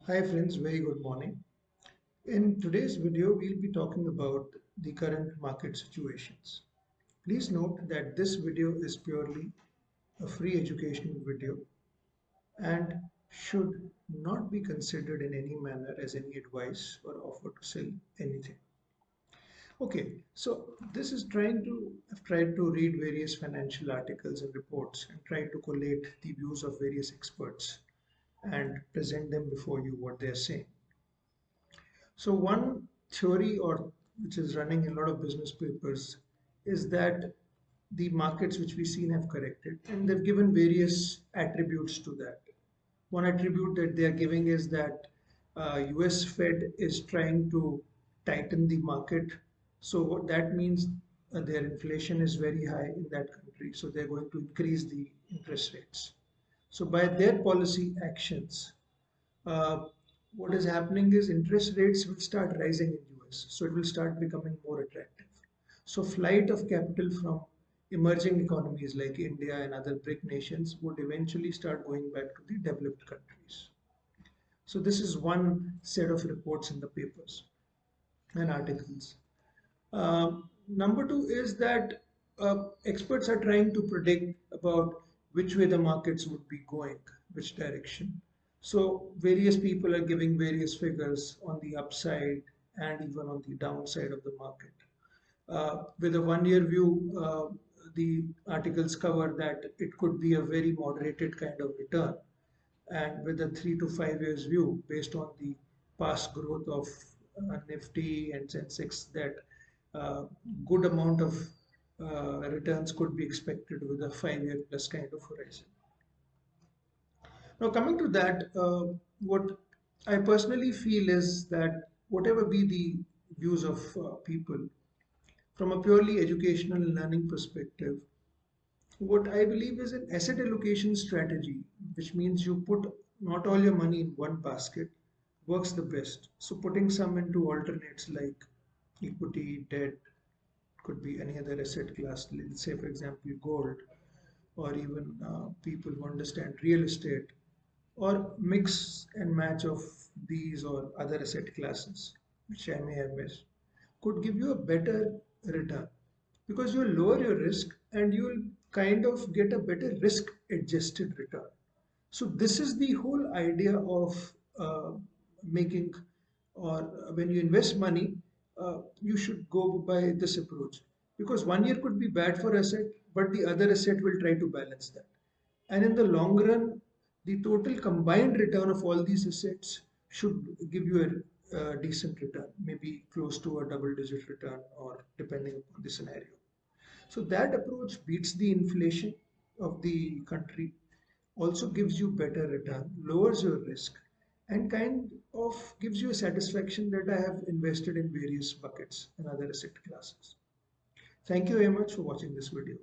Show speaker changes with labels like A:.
A: Hi friends, very good morning. In today's video, we'll be talking about the current market situations. Please note that this video is purely a free educational video and should not be considered in any manner as any advice or offer to sell anything. Okay, so this is I've tried to read various financial articles and reports and try to collate the views of various experts and present them before you what they're saying. So one theory or which is running in a lot of business papers is that the markets which we've seen have corrected and they've given various attributes to that. One attribute that they are giving is that US Fed is trying to tighten the market. So what that means their inflation is very high in that country. So they're going to increase the interest rates. So by their policy actions, uh, what is happening is interest rates will start rising in US. So it will start becoming more attractive. So flight of capital from emerging economies like India and other BRIC nations would eventually start going back to the developed countries. So this is one set of reports in the papers and articles. Number two is that experts are trying to predict about which way the markets would be going, which direction. So various people are giving various figures on the upside and even on the downside of the market. With a 1 year view, the articles cover that it could be a very moderated kind of return, and with a 3 to 5 years view based on the past growth of Nifty and Sensex, that uh, good amount of returns could be expected with a 5 year plus kind of horizon. Now, coming to that, what I personally feel is that whatever be the views of people, from a purely educational learning perspective, what I believe is an asset allocation strategy, which means you put not all your money in one basket, works the best. So putting some into alternates like equity, debt, could be any other asset class, let's say for example gold, or even people who understand real estate, or mix and match of these or other asset classes, which I may have missed, could give you a better return because you'll lower your risk and you'll kind of get a better risk adjusted return. So this is the whole idea of making, or when you invest money, you should go by this approach, because 1 year could be bad for asset, but the other asset will try to balance that. And in the long run, the total combined return of all these assets should give you a decent return, maybe close to a double digit return, or depending upon the scenario. So that approach beats the inflation of the country, also gives you better return, lowers your risk, and kind of gives you a satisfaction that I have invested in various buckets and other asset classes. Thank you very much for watching this video.